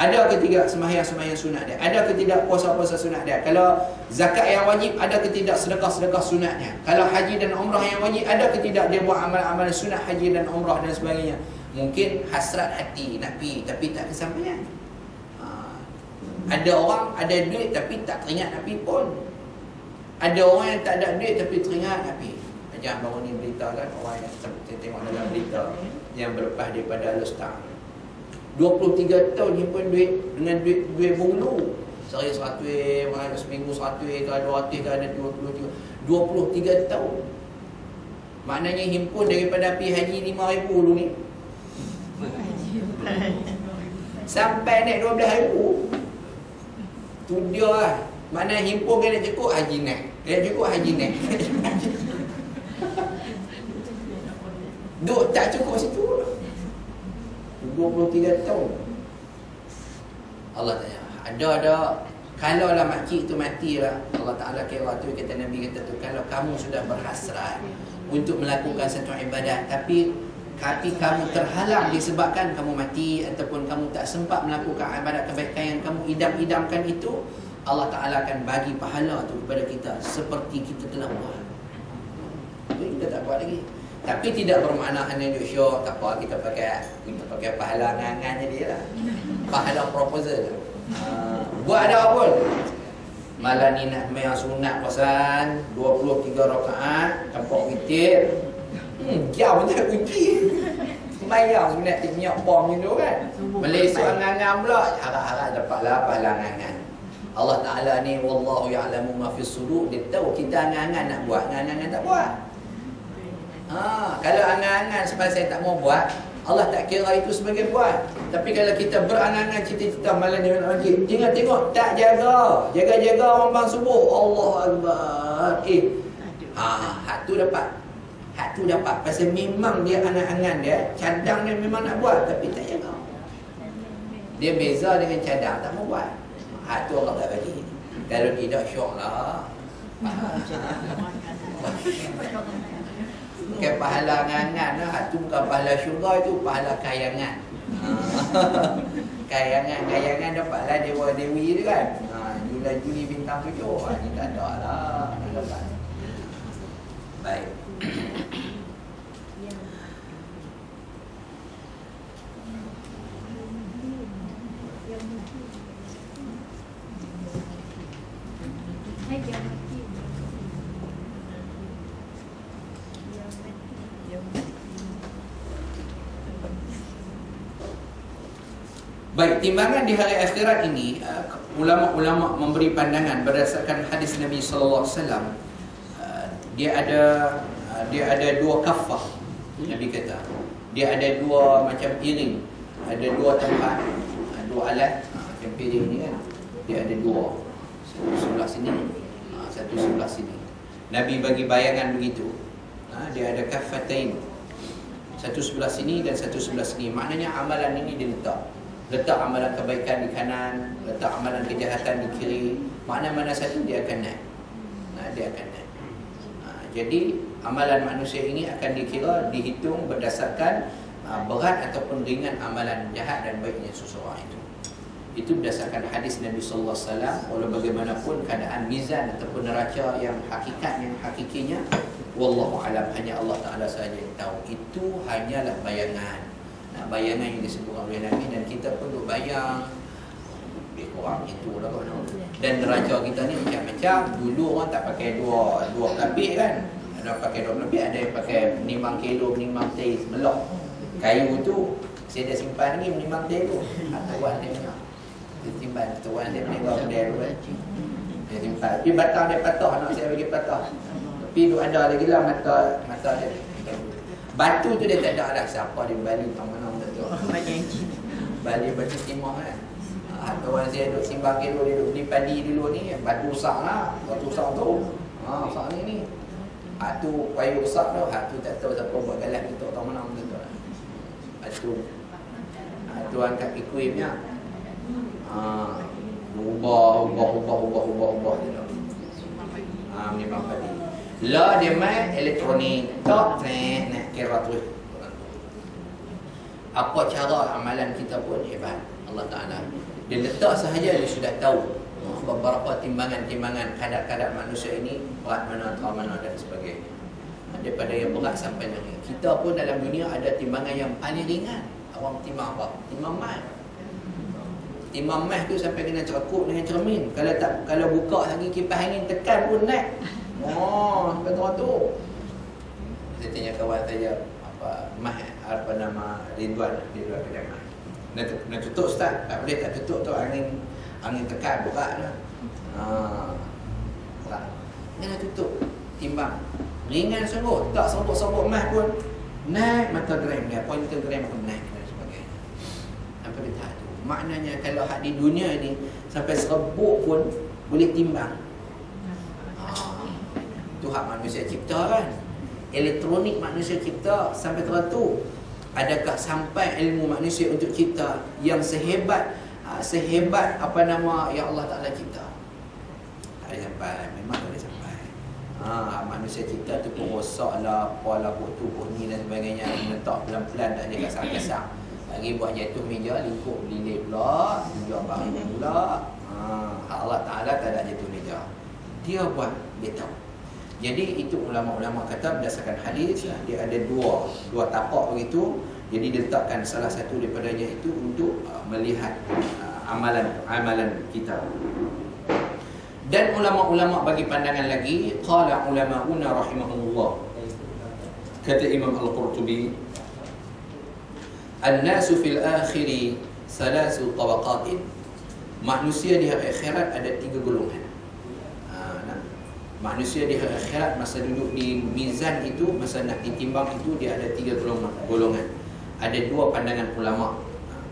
S1: Ada ke tidak sembahyang sunat dia? Ada ke tidak puasa-puasa sunat dia? Kalau zakat yang wajib, ada ke tidak sedekah-sedekah sunatnya? Kalau haji dan umrah yang wajib, ada ke tidak dia buat amal-amal sunat haji dan umrah dan sebagainya? Mungkin hasrat hati nak pergi tapi tak kesampaian. Ada orang ada duit tapi tak teringat nak pergi pun. Ada orang yang tak ada duit tapi teringat nak pergi. Macam baru ni berita kan, orang yang saya tengok dalam berita yang berlepas daripada Al-Ustaz, 23 tahun himpun duit dengan duit bunglu. Sehari 100, seminggu 100 ke 200 ke ada 23 tahun. Maknanya himpun daripada pergi haji 5,000 dulu ni. Sampai naik 12,000. Tu dia lah. Mana himpun kena cukup haji naik. Kena cukup haji naik. Duk tak cukup situ. 23 tahun. Allah tanya, ada kalau lah makcik tu mati lah, Allah Ta'ala kira tu, kata Nabi kata tu, kalau kamu sudah berhasrat untuk melakukan satu ibadat tapi kamu terhalang disebabkan kamu mati ataupun kamu tak sempat melakukan ibadat kebaikan yang kamu idam-idamkan itu, Allah Ta'ala akan bagi pahala tu kepada kita seperti kita telah buat. Tapi kita tak buat lagi. Tapi tidak bermakna hanya duk syok, tak apa, kita pakai pahala ngangan je dia lah. Pahala proposal. Buat ada pun. Malam ni nak main sunat pasan 23 rakaat tanpa witir. Jauh tak witir. Mayang sunat tik minyak bom ni tu kan. Malaysia ngangan pula, harap-harap dapatlah pahala ngangan. Allah Ta'ala ni wallahu ya'lamu ma fis sudur, dia tahu kita ngangan nak buat, ngangan tak buat. Kalau angan-angan sebab saya tak mau buat, Allah tak kira itu sebagai buat. Tapi kalau kita berangan-angan cita-cita malam ni nak pergi, tengok tak jaga orang bang subuh, Allah Akbar. Hak tu dapat pasal memang dia angan-angan dia, cadang dia memang nak buat tapi tak jaga. Dia beza dengan cadang tak mau buat. Hak tu Allah tak bagi. Kalau tidak syok lah. Bukan pahala ngangan lah. Itu bukan pahala syurga, itu pahala kayangan. Kayangan dapatlah Dewa Dewi tu kan. Juli bintang 7. Ini tak ada lah. Baik. Baik, timbangan di hari akhirat ini, ulama-ulama memberi pandangan berdasarkan hadis Nabi sallallahu alaihi wasallam. Dia ada dua kaffah. Nabi kata, dia ada dua macam piring, ada dua tempat, dua alat. Macam piring ni kan, dia ada dua, satu sebelah sini, satu sebelah sini. Nabi bagi bayangan begitu. Dia ada kaffatain, satu sebelah sini dan satu sebelah sini. Maknanya amalan ini letak amalan kebaikan di kanan, letak amalan kejahatan di kiri. Mana-mana satu dia akan naik. Dia akan naik. Jadi amalan manusia ini akan dikira, dihitung berdasarkan berat ataupun ringan amalan jahat dan baiknya seseorang itu. Itu berdasarkan hadis Nabi sallallahu alaihi wasallam. Walau bagaimanapun keadaan mizan ataupun neraca yang hakikinya, wallahu alam, hanya Allah Taala sahaja yang tahu. Itu hanyalah bayangan. Bayangan yang disebutkan oleh Nabi, dan kita pun duk bayang lebih kurang itu lah kan. Dan neraca kita ni macam-macam. Dulu orang tak pakai dua kapit kan, ada pakai 2 lebih, ada yang pakai menimbang kilo, menimbang teh melok. Kayu tu saya dah simpan lagi menimbang teh tu. Tuan dia punya dia simpan, tuan dia meninggal model tu kan, dia simpan. Tapi batang dia patah, anak saya bagi patah. Tapi duk ada lagi lah mata dia. Batu tu dia tak ada lah. Siapa di Bali tak mana tak tahu. Bali batu timah kan. Kawan saya duduk simbang kilo, dia duduk beli padi dulu ni. Batu besar lah. Batu besar tu. Besar ni. Hak tu kayu besar tu. Hak tu tak tahu siapa buat galah kita tak mana tak tahu. Hak tu angkat equipnya. Ubah memang padi. Lah dia main elektronik, tak nak kira terus. Apa cara amalan kita pun hebat. Allah Ta'ala dia letak sahaja, dia sudah tahu beberapa timbangan-timbangan kadar-kadar manusia ini, berat mana, tak mana dan sebagainya. Daripada yang berat sampai yang ringan. Kita pun dalam dunia ada timbangan yang paling ringan. Awam timbang apa? Timbang mas. Timbang mas tu sampai kena cekuk dengan cermin. Kalau buka lagi kipas angin tekan pun naik. Betul tu. Saya tanya kawan saya, apa nama Ridwan kedai mah. Nak tutup Ustaz? Tak boleh, tak tutup tu, angin tekan berat dah. Tak. Kena tutup. Timbang. Ringan sungguh, tak sobok-sobok mah pun naik, mata gram dia, pointer gram pun naik dan sebagainya. Apa dia tak tu? Maknanya kalau hak di dunia ni sampai serbuk pun boleh timbang. Itu hak manusia cipta kan. Elektronik manusia cipta sampai teratur. Adakah sampai ilmu manusia untuk cipta yang sehebat apa nama yang Allah Ta'ala cipta? Tak ada sampai. Memang tak ada sampai. Manusia cipta tu pun rosak lah, apalah, pok ni dan sebagainya. Menetap pelan-pelan, tak ada kasar-kasar. Lagi buat jatuh meja, lingkup lilit pula, tunjuk baru pula. Allah Ta'ala tak ada jatuh meja. Dia buat, dia tahu. Jadi itu ulama-ulama kata berdasarkan hadis, dia ada dua tapak begitu. Jadi diletakkan salah satu daripadanya itu untuk melihat amalan kita. Dan ulama-ulama bagi pandangan lagi, qala ulama'una rahimahumullah. Kata Imam Al-Qurtubi, an-nasu fil akhiri salasu tabaqatin. Manusia di akhirat ada 3 golongan. Manusia di akhirat masa duduk di mizan itu, masa nak ditimbang itu, dia ada 3 golongan. Ada 2 pandangan ulama.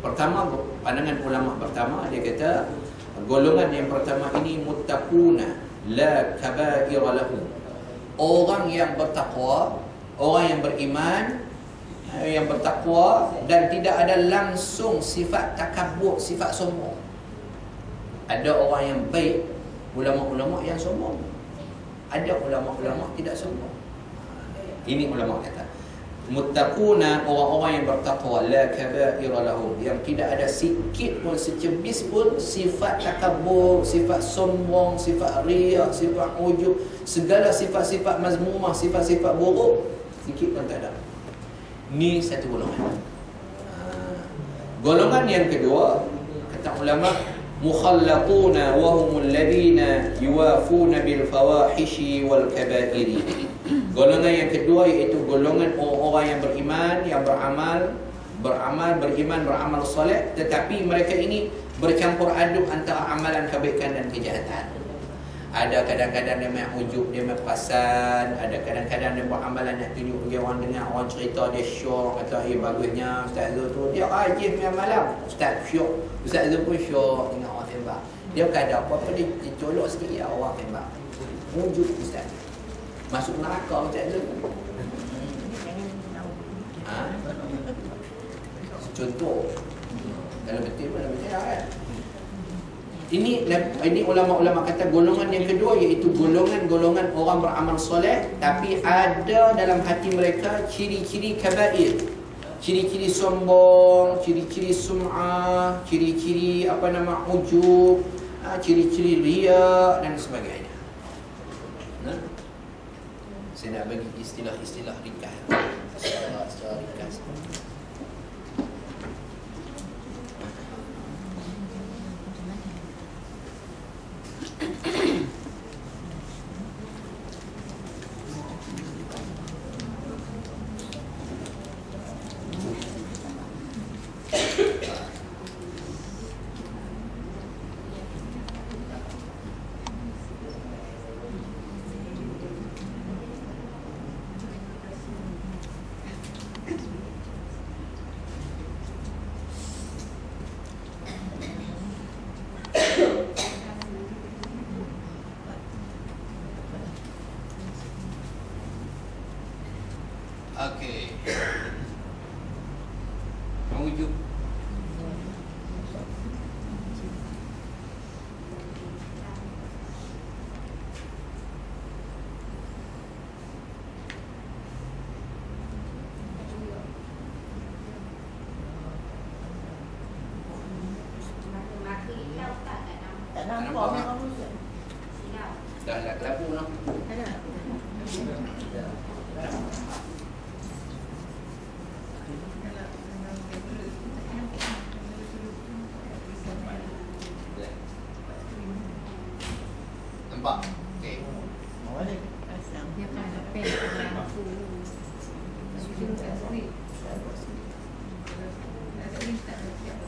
S1: Pertama, pandangan ulama pertama, dia kata golongan yang pertama ini muttaquna la kaba'ira lahum. Orang yang bertakwa, orang yang beriman, yang bertakwa dan tidak ada langsung sifat takabur, sifat sombong. Ada orang yang baik, ulama-ulama yang sombong. Ada ulama-ulama tidak sombong. Ini ulama kata muttaquna, orang-orang yang bertakwa, la kaba'ira lahum, yang tidak ada sikit pun, secebis pun sifat takabur, sifat sombong, sifat riya, sifat ujub, segala sifat-sifat mazmumah, sifat-sifat buruk, sikit pun tak ada. Ni satu golongan. Golongan yang kedua, kata ulama, mukhallaquna wa humul ladina yuwafuna bil fawahishi wal kaba'iri. Golongan yang kedua iaitu golongan orang-orang yang beriman, yang beramal soleh, tetapi mereka ini bercampur aduk antara amalan kebaikan dan kejahatan. Ada kadang-kadang dia main ujub, dia main pasan, ada kadang-kadang dia buat amalan nak tunjuk bagi orang dengar, orang cerita dia syok, kata bagusnya Ustaz Zul tu, dia rajin main malam, Ustaz syok, Ustaz Zul pun syok tengok orang tembak. Dia bukan ada apa-apa, dia colok sikit ya orang tembak. Ujub Ustaz. Masuk neraka macam tu. Contoh. Kalau betul pun betul kan. Ini ulama-ulama kata golongan yang kedua iaitu golongan orang beramal soleh tapi ada dalam hati mereka ciri-ciri kabair. Ciri-ciri sombong, ciri-ciri sum'ah, ciri-ciri ujub, ciri-ciri riya dan sebagainya. Saya nak bagi istilah-istilah ringkas. Secara ringkas. Okey. Mengujub.
S2: Tak nampak memang rusuk.
S1: Dah labu lah.
S2: Ada.
S1: Nampak? Okey.
S2: Dia akan pen lampu. Sudah asli. Asli tak ada.